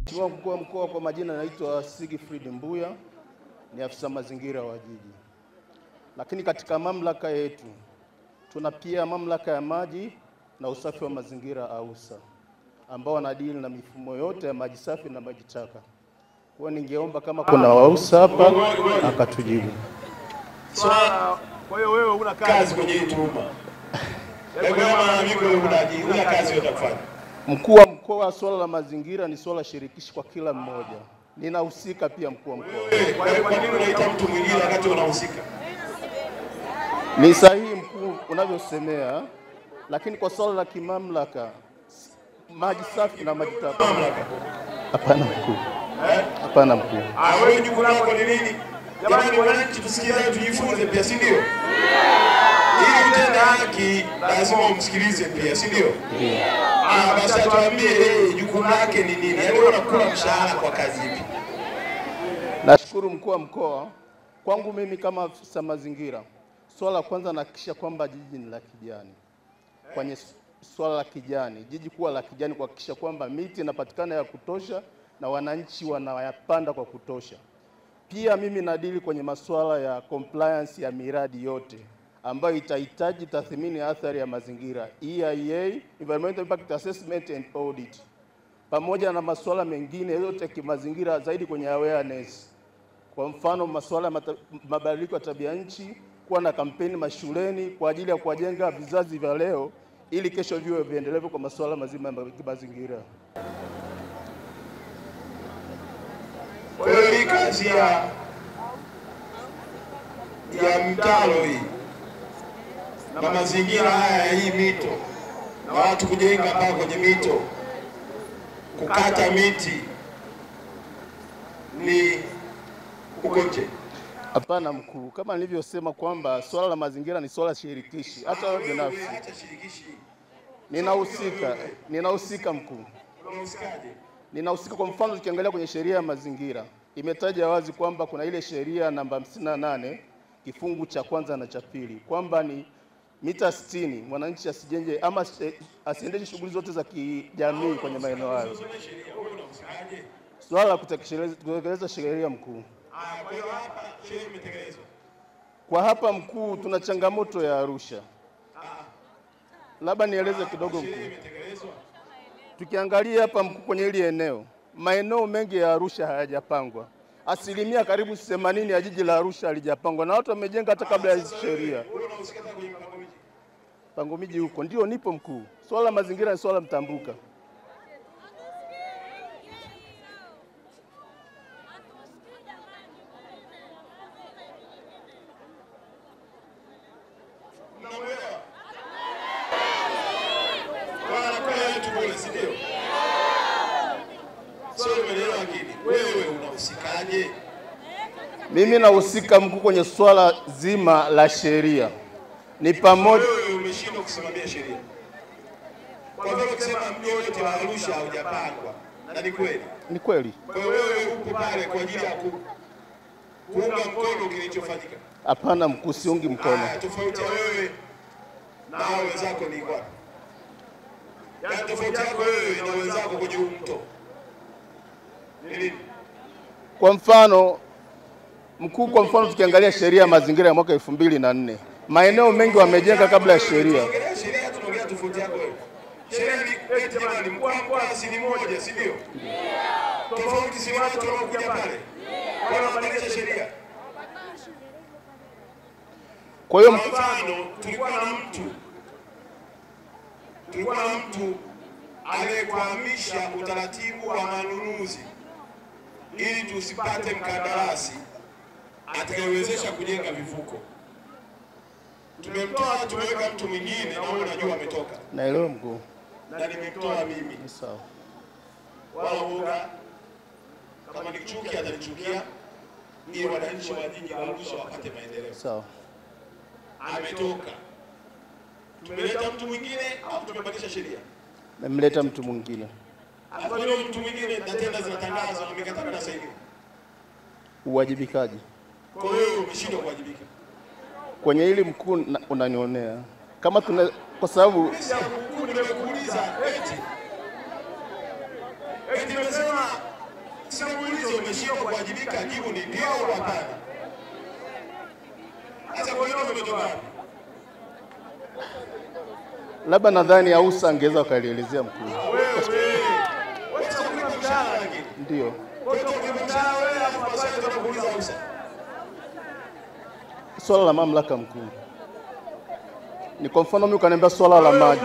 Mheshimiwa Mkuu wa Mkoa, kwa majina naitwa Sigfrid Mbuya, ni afisa mazingira wa jiji. Lakini katika mamlaka yetu tuna pia mamlaka ya maji na usafi wa mazingira AUSA, ambao wanadili na mifumo yote ya maji safi na maji taka. Kwa ningeomba kama kuna AUSA hapa akatujibu. Kwa hiyo wewe una kazi kwenye hii tuhuma. Una kazi yote kufanya. Mkuu wa Mkoa, swala la mazingira ni swala shirikishi kwa kila mmoja. Ninahusika pia mkuu wa mkoa. Kwa nini unaita mtu mwingine wakati unahusika? Ni sahihi mkuu unavyosemea, lakini kwa swala la kimamlaka maji safi na maji taka. Hapana mkuu. Hapana mkuu. Wewe jukumu lako ni nini? Jamani wananchi tusikiane, tujifunze pia, si ndio? Ili utende haki lazima umsikilize pia, si ndio? Ndio. Basi atuambie jukumu lake ni nini? Yaani unakula mshahara kwa kazi ipi? Nashukuru mkuu wa mkoa. Kwangu mimi kama afisa mazingira, swala la kwanza nahakikisha kwamba jiji ni la kijani. Kwenye swala la kijani, jiji kuwa la kijani, kuhakikisha kwamba miti inapatikana ya kutosha na wananchi wanayapanda kwa kutosha. Pia mimi nadili kwenye masuala ya compliance ya miradi yote ambayo itahitaji tathmini ya athari ya mazingira, EIA, Environmental Impact Assessment and Audit, pamoja na masuala mengine yote ya kimazingira zaidi kwenye awareness. Kwa mfano masuala ya mabadiliko ya tabia nchi, kuwa na kampeni mashuleni kwa ajili ya kuwajenga vizazi vya leo ili kesho viwe viendelevu kwa masuala mazima ya mazingira. Kwa hiyo hii kazi ya mtaro hii na mazingira haya ya hii mito na watu kujenga hapa kwenye mito, kukata miti ni uko nje? Hapana mkuu, kama nilivyosema kwamba swala la mazingira ni swala shirikishi. Hata wewe binafsi ninahusika mkuu. Unahusikaje? Ninahusika. Kwa mfano tukiangalia kwenye sheria ya mazingira imetaja wazi kwamba kuna ile sheria namba 58 kifungu cha kwanza na cha pili kwamba ni mita 60 mwananchi asijenge ama asiendeshe shughuli zote za kijamii kwenye maeneo hayo. Swala la kutekeleza sheria mkuu. Kwa hiyo hapa sheria imetekelezwa. Kwa hapa mkuu tuna changamoto ya Arusha. Labda nieleze kidogo mkuu. Tukiangalia hapa mkuu kwenye hili eneo, maeneo mengi ya Arusha hayajapangwa. Asilimia karibu 80 ya jiji la Arusha halijapangwa na watu wamejenga hata kabla ya hizo sheria. Pango miji huko ndio nipo mkuu. Swala la mazingira ni swala mtambuka. Wewe unahusikaje? Mimi nahusika mkuu kwenye swala zima la sheria. Ni pamoja wewe umeshindwa kusimamia sheria. Kwa hivyo ukisema mji wote wa Arusha haujapangwa, na ni kweli. Ni kweli. Kwa hiyo wewe upo pale kwa ajili ya kuunga mkono kilichofanyika. Hapana mkuu, siungi mkono. Tofauti ya wewe na hao wenzako ni kwa. Yaani tofauti yako wewe na wenzako kwenye mto. Kwa mfano mkuu, kwa mfano tukiangalia sheria ya mazingira ya mwaka 2004, maeneo mengi wamejenga kabla ya sheria. Sheria tunaongea tofauti yako wewe. Sheria ni jamani, mkoa si mmoja, si ndio? Tofauti si watu wanaokuja pale. Wanabadilisha sheria. Kwa hiyo mfano tulikuwa na mtu aliyekwamisha utaratibu wa manunuzi ili tusipate mkandarasi atakayewezesha kujenga vivuko. Tumemtoa, tumeweka mtu mwingine, na wewe unajua ametoka. Naelewa mkuu. Na nimemtoa mimi. Ni sawa. Wala uoga kama nichukia atanichukia, ili wananchi wa jiji la Arusha wapate maendeleo. Sawa. Ametoka. Tumeleta mtu mwingine au tumebadilisha sheria? Nimemleta mtu mwingine. Kwa hiyo mtu mwingine na tenda zinatangazwa na mikataba na sahihi. Uwajibikaji. Kwa hiyo umeshindwa kuwajibika. Kwenye hili mkuu unanionea. Kama Kwa sababu nimekuuliza eti nimesema simuulizo umeshindwa kuwajibika, jibu ni ndio au hapana. Sasa kwa nini umetoka wapi? labda nadhani Ausa angeweza akalielezea mkuu. Wewe sasa kuna mshahara lakini. Ndio. Kwa hiyo kuna mshahara wewe hapo sasa tunakuuliza Ausa. Swala la mamlaka mkuu. Ni kwa mfano mimi ukaniambia swala la maji.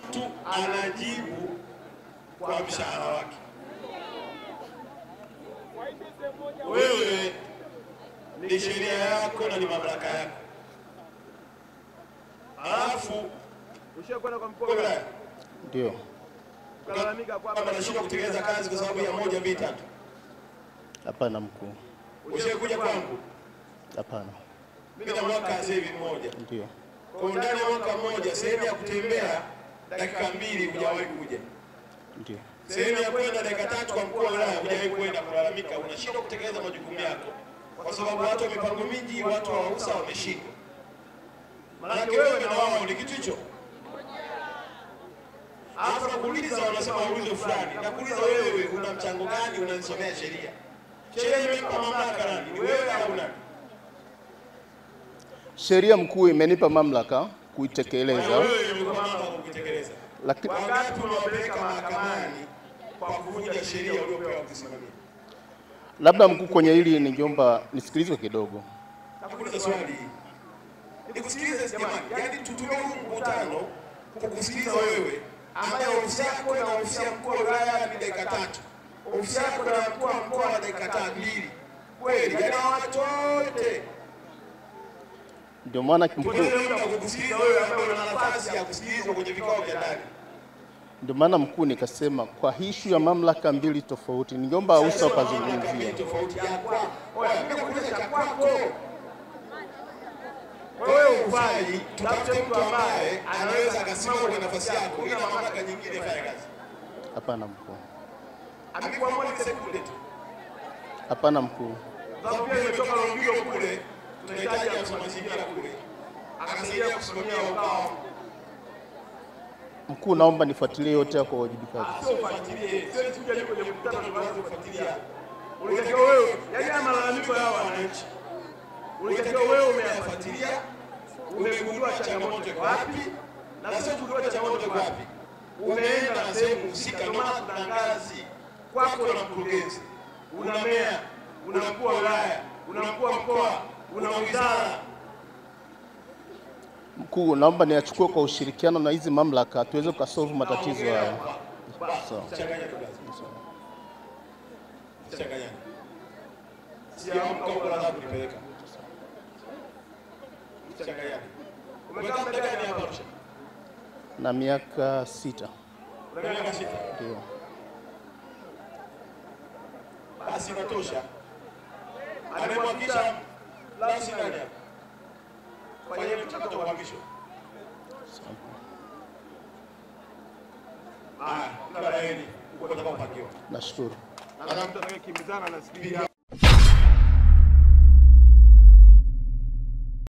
Mtu anajibu kwa mshahara wake. Wewe ni sheria yako na ni mamlaka yako. Alafu ushakwenda kwa mkoa ndio kulalamika kwamba anashindwa kutekeleza kazi kwa sababu ya 1 2 3. Hapana mkuu. Ushakuja kwangu? Hapana. Mimi na mwaka sasa hivi mmoja. Ndio. Kwa ndani ya mwaka mmoja sehemu ya kutembea dakika 2 hujawahi kuja. Ndio. Sehemu ya kwenda dakika 3 kwa mkoa wa wilaya hujawahi kwenda kulalamika, unashindwa kutekeleza majukumu yako. Kwa sababu watu wa mipango miji, watu wa Ausa wameshindwa. Maana wewe na wao ni kitu hicho. Alafu nakuuliza wanasema ulizo fulani. Nakuuliza wewe una mchango gani unanisomea sheria? Sheria imenipa mamlaka nani? Wewe au nani? Sheria mkuu imenipa mamlaka kuitekeleza. Wewe umekuwa mamlaka kuitekeleza. Lakini wakati unawapeleka mahakamani kwa kuvunja sheria uliopewa kusimamia. Labda mkuu, kwenye hili ningeomba nisikilizwe kidogo. Nakuuliza swali. Nikusikilize jamani, yaani tutumie huu mkutano kukusikiliza wewe ambaye ofisi yako na ofisi ya mkuu wa wilaya ni dakika 3. Ofisi yako na mkuu wa mkoa wa dakika 2. Kweli, yaani watu wote. Ndio maana mkuu, kukusikiliza wewe ambaye una nafasi ya kusikilizwa kwenye vikao vya ndani. ndio maana mkuu nikasema kwa issue ya mamlaka mbili tofauti ningeomba Ausa ukazungumzia. Tofauti yako. Oya, mimi nakuuliza cha kwako. Wewe ufai, tutafute mtu ambaye anaweza akasimama kwa nafasi yako ila mamlaka nyingine ifanye kazi. Hapana mkuu. Amekuwa mmoja sekunde tu. Hapana mkuu. Sababu pia imetoka Longiro kule, tunahitaji afisa mazingira kule. Akasaidia kusimamia ukao. Mkuu, naomba nifuatilie yote kwa uwajibikaji. Sio fuatilie, sio kuja kwenye mkutano tuanze kufuatilia. ulitakiwa wewe, yaani malalamiko yao wananchi. Ulitakiwa wewe umeyafuatilia, umegundua changamoto iko wapi, na sio kugundua changamoto iko wapi. Umeenda na sehemu husika, ndio maana kuna ngazi kwako na mkurugenzi. Una meya, una mkuu wa wilaya, una mkuu wa mkoa, una wizara. Mkuu, naomba niachukue kwa ushirikiano na hizi mamlaka tuweze kusolve matatizo haya. Sawa. Changanya. Siamka huko na kunipeleka. Changanya. Umekaa muda gani hapa Arusha? Na miaka 6. Una miaka 6? Ndio. Basi inatosha. Anamwakisha lasi nani hapa? Fanye mchakato wa uhamisho. Kila laheri uko utakapopakiwa. Nashukuru. na mtu atakayekimbizana na spidi.